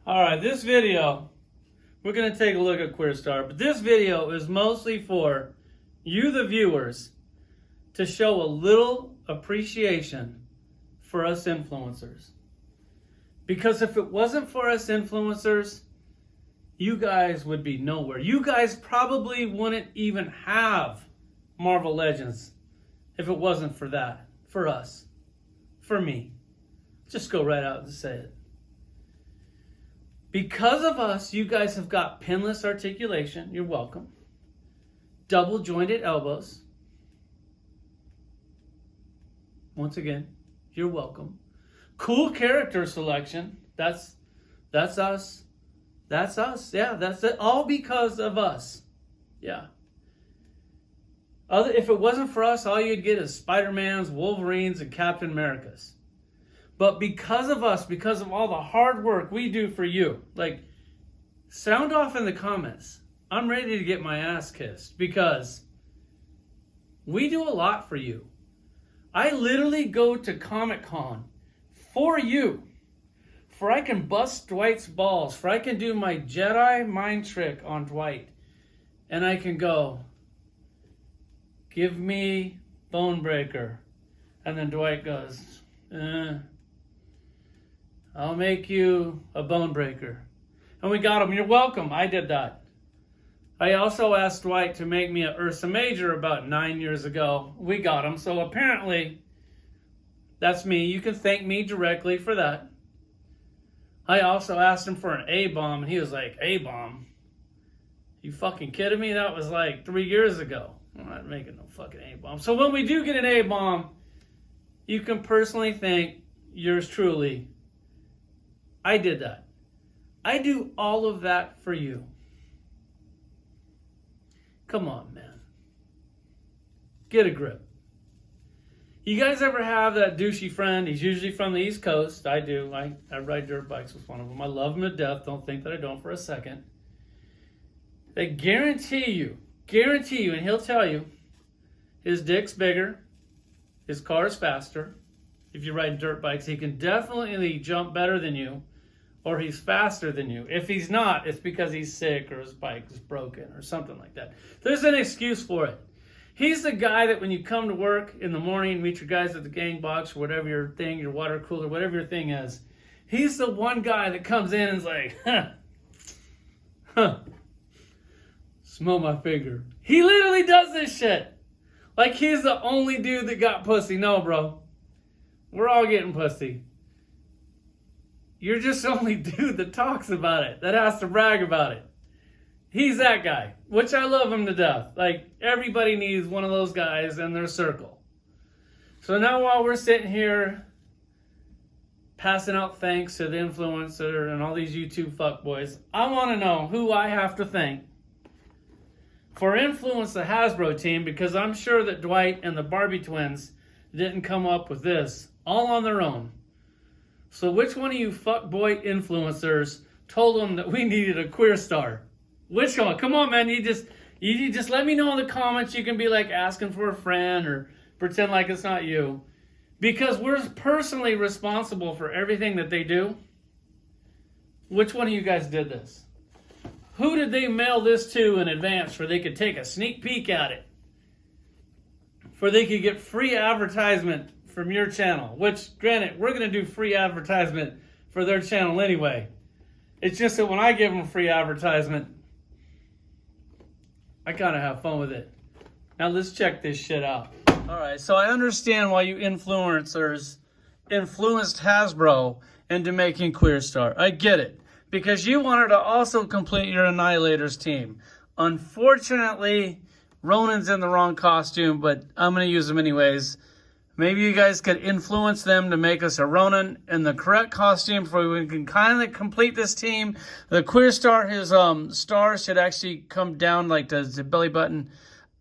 All right, this video, we're going to take a look at Queerstar, but this video is mostly for you, the viewers, to show a little appreciation for us influencers. Because if it wasn't for us influencers, you guys would be nowhere. You guys probably wouldn't even have Marvel Legends if it wasn't for that, for us, for me. Just go right out and say it. Because of us, you guys have got pinless articulation. You're welcome. Double jointed elbows. Once again, you're welcome. Cool character selection. That's us. That's us. Yeah, that's it. All because of us. Yeah. If it wasn't for us, all you'd get is Spider-Mans, Wolverines, and Captain Americas. But because of us, because of all the hard work we do for you, like, sound off in the comments. I'm ready to get my ass kissed because we do a lot for you. I literally go to Comic-Con for you. For I can bust Dwight's balls. For I can do my Jedi mind trick on Dwight. And I can go, give me Bone Breaker. And then Dwight goes, I'll make you a Bone Breaker. And we got him. You're welcome. I did that. I also asked Dwight to make me a Ursa Major about 9 years ago. We got him. So apparently, that's me. You can thank me directly for that. I also asked him for an A-bomb, and he was like, A-bomb? You fucking kidding me? That was like 3 years ago. I'm not making no fucking A-bomb. So when we do get an A-bomb, you can personally thank yours truly. I did that. I do all of that for you. Come on, man. Get a grip. You guys ever have that douchey friend? He's usually from the East Coast. I do. I ride dirt bikes with one of them. I love him to death. Don't think that I don't for a second. They guarantee you, and he'll tell you, his dick's bigger, his car is faster. If you ride dirt bikes, he can definitely jump better than you, or he's faster than you. If he's not, it's because he's sick or his bike is broken or something like that. There's an excuse for it. He's the guy that when you come to work in the morning, meet your guys at the gang box or whatever your thing, your water cooler, whatever your thing is. He's the one guy that comes in and is like, smell my finger. He literally does this shit. Like he's the only dude that got pussy. No, bro. We're all getting pussy. You're just the only dude that talks about it, that has to brag about it. He's that guy, which I love him to death. Like, everybody needs one of those guys in their circle. So now while we're sitting here passing out thanks to the influencer and all these YouTube fuckboys, I want to know who I have to thank for influence the Hasbro team, because I'm sure that Dwight and the Barbie twins didn't come up with this all on their own. So which one of you fuckboy influencers told them that we needed a Queerstar? Which one? Come on, man. You just let me know in the comments. You can be like asking for a friend or pretend like it's not you. Because we're personally responsible for everything that they do. Which one of you guys did this? Who did they mail this to in advance for they could take a sneak peek at it? For they could get free advertisement from your channel. Which, granted, we're going to do free advertisement for their channel anyway. It's just that when I give them free advertisement, I kind of have fun with it. Now let's check this shit out. Alright, so I understand why you influencers influenced Hasbro into making Queerstar. I get it. Because you wanted to also complete your Annihilators team. Unfortunately, Ronan's in the wrong costume, but I'm going to use him anyways. Maybe you guys could influence them to make us a Ronan in the correct costume so we can kind of complete this team. The Queerstar, his star should actually come down like the belly button.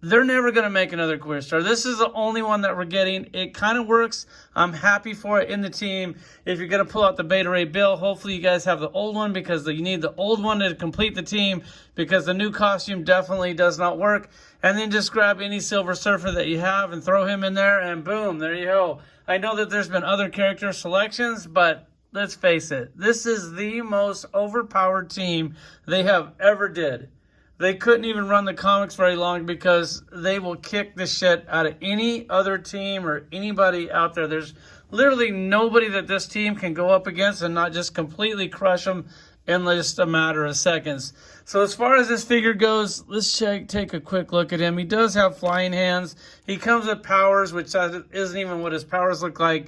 They're never going to make another Queerstar. This is the only one that we're getting. It kind of works. I'm happy for it in the team. If you're going to pull out the Beta Ray Bill, hopefully you guys have the old one because you need the old one to complete the team because the new costume definitely does not work. And then just grab any Silver Surfer that you have and throw him in there and boom, there you go. I know that there's been other character selections, but let's face it, this is the most overpowered team they have ever did. They couldn't even run the comics very long because they will kick the shit out of any other team or anybody out there. There's literally nobody that this team can go up against and not just completely crush them in just a matter of seconds. So as far as this figure goes, let's take a quick look at him. He does have flying hands. He comes with powers, which isn't even what his powers look like.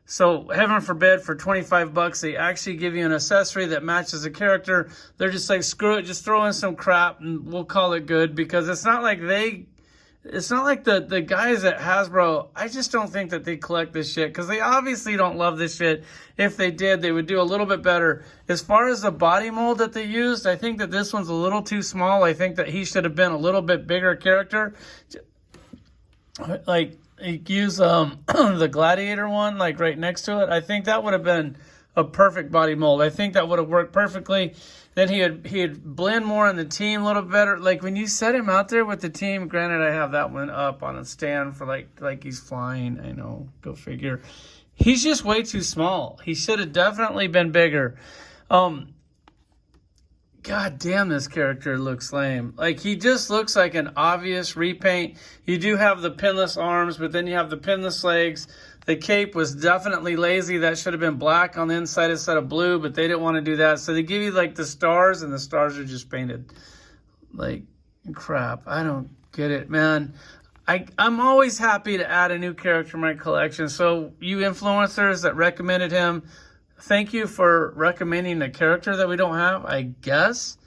So heaven forbid, for $25, they actually give you an accessory that matches the character. They're just like, screw it, just throw in some crap and we'll call it good, because it's not like the guys at Hasbro, I just don't think that they collect this shit, because they obviously don't love this shit. If they did, they would do a little bit better. As far as the body mold that they used, I think that this one's a little too small. I think that he should have been a little bit bigger character. Like, use the Gladiator one, like right next to it. I think that would have been a perfect body mold. I think that would have worked perfectly. Then he'd blend more in the team a little better. Like when you set him out there with the team, granted I have that one up on a stand for like he's flying. I know, go figure. He's just way too small. He should have definitely been bigger. God damn, this character looks lame. Like, he just looks like an obvious repaint. You do have the pinless arms, but then you have the pinless legs. The cape was definitely lazy. That should have been black on the inside instead of blue, but they didn't want to do that. So they give you, like, the stars, and the stars are just painted. Like, crap. I don't get it, man. I'm always happy to add a new character to my collection. So you influencers that recommended him, thank you for recommending a character that we don't have, I guess.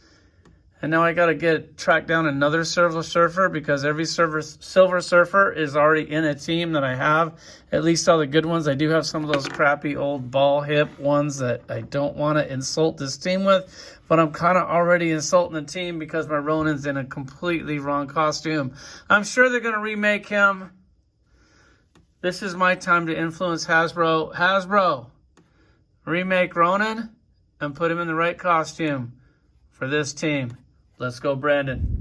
And now I got to track down another Silver Surfer, because every Silver Surfer is already in a team that I have. At least all the good ones. I do have some of those crappy old ball hip ones that I don't want to insult this team with. But I'm kind of already insulting the team because my Ronin's in a completely wrong costume. I'm sure they're going to remake him. This is my time to influence Hasbro. Hasbro, remake Ronin and put him in the right costume for this team. Let's go, Brandon.